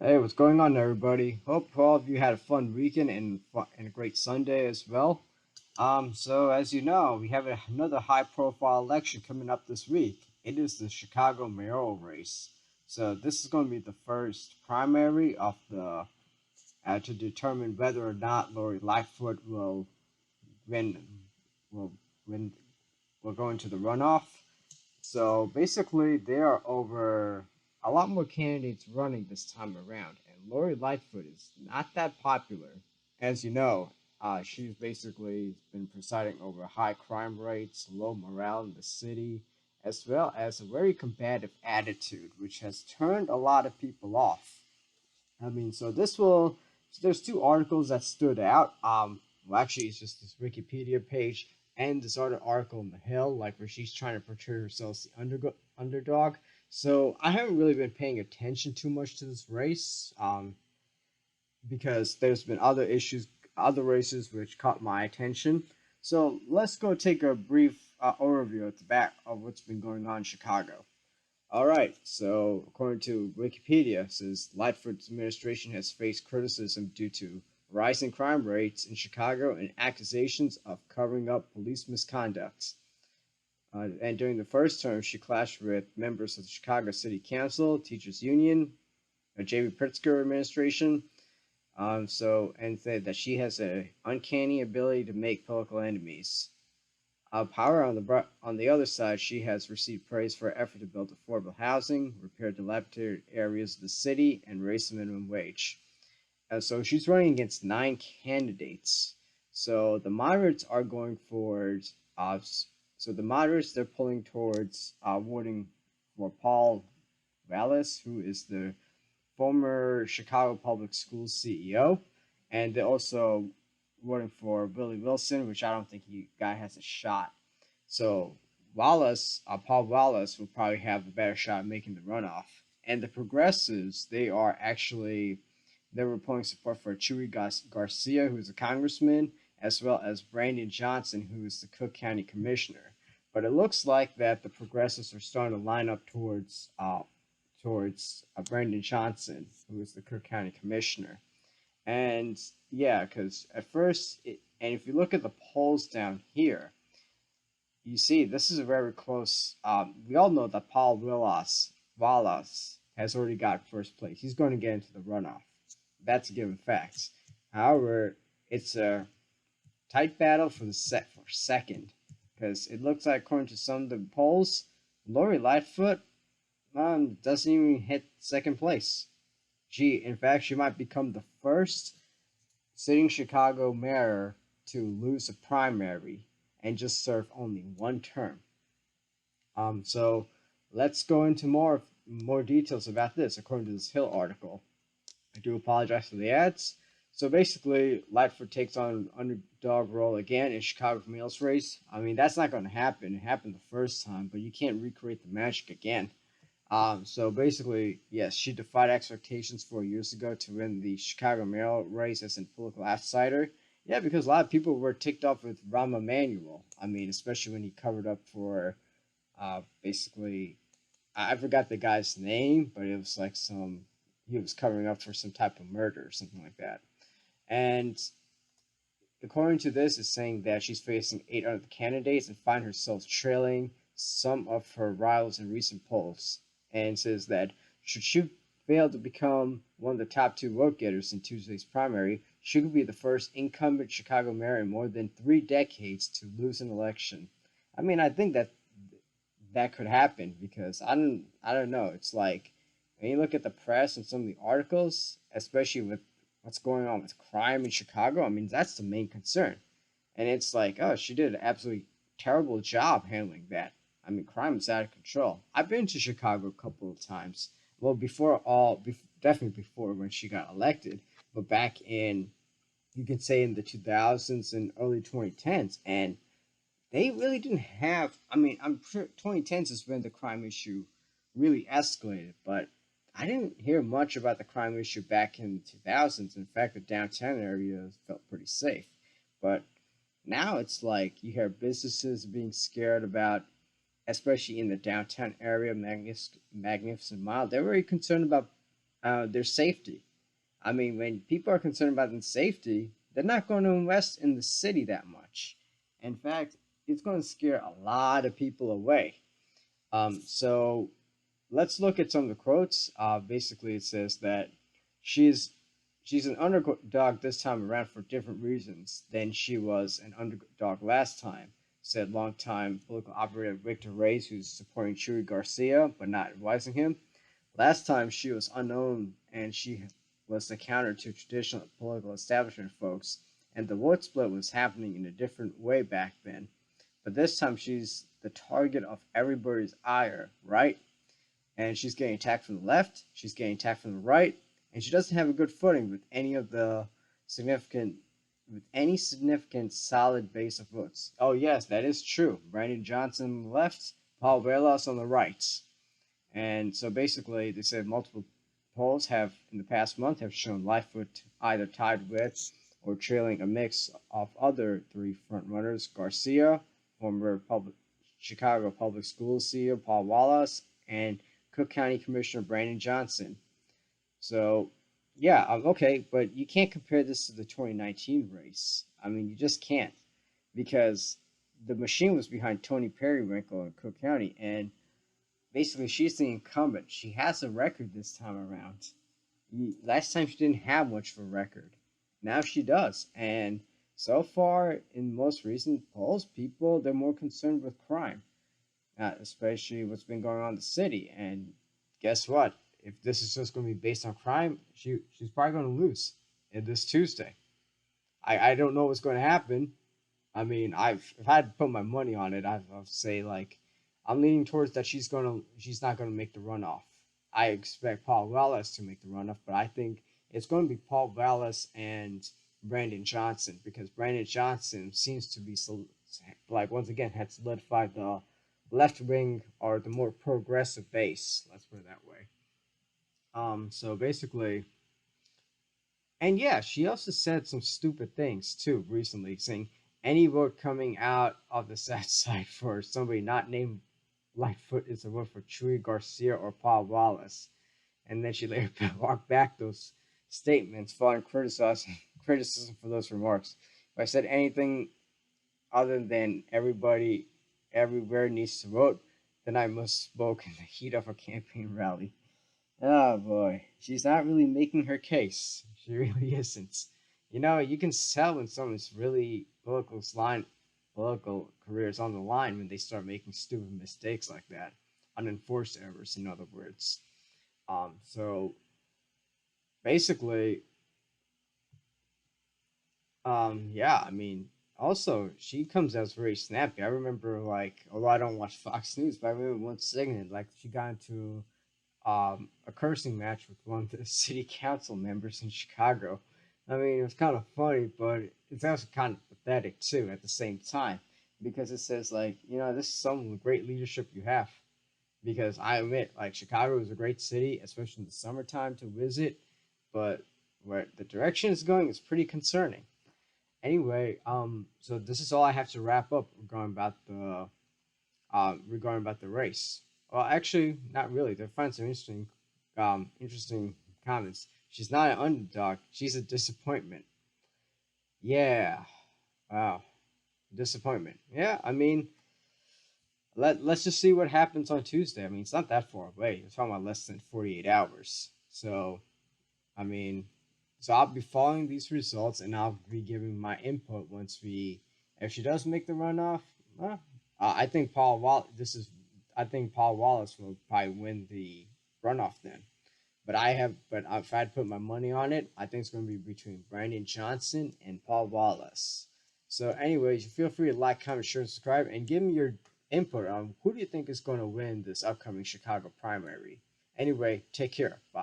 Hey, what's going on, everybody? Hope all of you had a fun weekend and a great Sunday as well. So as you know, we have another high-profile election coming up this week. It is the Chicago mayoral race. So this is going to be the first primary of the to determine whether or not Lori Lightfoot win will win will go into the runoff. So basically, there are over a lot more candidates running this time around, and Lori Lightfoot is not that popular. As you know, she's basically been presiding over high crime rates, low morale in the city, as well as a very combative attitude, which has turned a lot of people off. There's two articles that stood out. Actually, it's just this Wikipedia page and this other article in the Hill, like where she's trying to portray herself as the underdog. So I haven't really been paying attention too much to this race, because there's been other races which caught my attention. So let's go take a brief overview at the back of what's been going on in Chicago. All right, so according to Wikipedia, it says Lightfoot's administration has faced criticism due to rising crime rates in Chicago and accusations of covering up police misconduct. And during the first term, she clashed with members of the Chicago City Council, Teachers Union, a J.B. Pritzker administration. And said that she has an uncanny ability to make political enemies. However, on the other side, she has received praise for her effort to build affordable housing, repair dilapidated areas of the city, and raise the minimum wage. So she's running against 9 candidates. So the moderates are going for. So the moderates, they're pulling towards voting for Paul Vallis, who is the former Chicago Public Schools CEO, and they're also voting for Willie Wilson, which I don't think he guy has a shot. So Paul Wallace will probably have a better shot at making the runoff. And the progressives, they were pulling support for Chewy Garcia, who's a congressman, as well as Brandon Johnson, who is the Cook County Commissioner. But it looks like that the progressives are starting to line up towards Brandon Johnson, who is the Cook County Commissioner. And yeah, because and if you look at the polls down here, you see this is a very close. We all know that Paul Wallace has already got first place. He's going to get into the runoff. That's a given fact. However, it's a tight battle for second, because it looks like, according to some of the polls, Lori Lightfoot doesn't even hit second place. In fact, she might become the first sitting Chicago mayor to lose a primary and just serve only one term. So let's go into more details about this according to this Hill article. I do apologize for the ads. So basically, Lightfoot takes on underdog role again in Chicago mayor's race. I mean, that's not going to happen. It happened the first time, but you can't recreate the magic again. So basically, yes, she defied expectations 4 years ago to win the Chicago mayoral race as a political outsider. Yeah, because a lot of people were ticked off with Rahm Emanuel. I mean, especially when he covered up for, basically, I forgot the guy's name, but it was like he was covering up for some type of murder or something like that. And according to this, it's saying that she's facing 8 other candidates and find herself trailing some of her rivals in recent polls, and says that should she fail to become one of the top 2 vote getters in Tuesday's primary, she could be the first incumbent Chicago mayor in more than 3 decades to lose an election. I mean, I think that could happen, because I don't know. It's like when you look at the press and some of the articles, especially with what's going on with crime in Chicago. I mean, that's the main concern, and it's like, oh, she did an absolutely terrible job handling that. I mean, crime is out of control. I've been to Chicago a couple of times. Well, definitely before when she got elected, but back in, you can say, in the 2000s and early 2010s, and they really didn't have. I mean, I'm sure 2010s is when the crime issue really escalated, but I didn't hear much about the crime issue back in the 2000s. In fact, the downtown area felt pretty safe, but now it's like you hear businesses being scared about, especially in the downtown area, Magnificent Mile. They're very concerned about their safety. I mean, when people are concerned about their safety, they're not going to invest in the city that much. In fact, it's going to scare a lot of people away. So let's look at some of the quotes. Basically, it says that she's she's an underdog this time around for different reasons than she was an underdog last time, said longtime political operator Victor Reyes, who's supporting Chuy Garcia but not advising him. Last time she was unknown and she was the counter to traditional political establishment folks, and the vote split was happening in a different way back then. But this time she's the target of everybody's ire, right? And she's getting attacked from the left, she's getting attacked from the right, and she doesn't have a good footing with any of the significant with any significant solid base of votes. Oh yes, that is true. Brandon Johnson on the left, Paul Velas on the right. And so basically they said multiple polls have in the past month have shown Lightfoot either tied with or trailing a mix of other three frontrunners: Garcia, former Chicago Public Schools CEO Paul Wallace, and Cook County Commissioner Brandon Johnson. So, yeah, okay, but you can't compare this to the 2019 race. I mean, you just can't because the machine was behind Tony Periwinkle in Cook County, and basically she's the incumbent. She has a record this time around. Last time she didn't have much of a record. Now she does, and so far in most recent polls, people they're more concerned with crime, especially what's been going on in the city. And guess what? If this is just going to be based on crime, she's probably going to lose this Tuesday. I don't know what's going to happen. I mean, if I had to put my money on it, I'd say like I'm leaning towards that she's not gonna make the runoff. I expect Paul Wallace to make the runoff, but I think it's going to be Paul Wallace and Brandon Johnson because Brandon Johnson seems to be like once again had solidified the left wing or the more progressive base. Let's put it that way. So basically, and yeah, she also said some stupid things too recently, saying any vote coming out of the South Side for somebody not named Lightfoot is a vote for Chuy Garcia or Paul Wallace. And then she later walked back those statements, following criticism for those remarks. If I said anything other than everybody everywhere needs to vote, then I must spoke in the heat of a campaign rally. Oh boy, she's not really making her case. She really isn't. You know, you can tell when someone's really political careers on the line when they start making stupid mistakes like that, unenforced errors, in other words. So basically, yeah, I mean, also she comes out as very snappy. I remember like, although I don't watch Fox News, but I remember one segment like she got into a cursing match with one of the city council members in Chicago. I mean, it was kind of funny, but it's also kind of pathetic too at the same time because it says like, you know, this is some great leadership you have. Because I admit, like Chicago is a great city, especially in the summertime to visit, but where the direction is going is pretty concerning. Anyway, so this is all I have to wrap up regarding about the race. Well, actually, not really. They find some interesting comments. She's not an underdog. She's a disappointment. Yeah. Wow. Disappointment. Yeah. I mean, let's just see what happens on Tuesday. I mean, it's not that far away. We're talking about less than 48 hours. So, I mean, so I'll be following these results and I'll be giving my input if she does make the runoff. Well, I think I think Paul Wallace will probably win the runoff then. But if I had to put my money on it, I think it's going to be between Brandon Johnson and Paul Wallace. So, anyways, feel free to like, comment, share, and subscribe, and give me your input on who do you think is going to win this upcoming Chicago primary. Anyway, take care. Bye.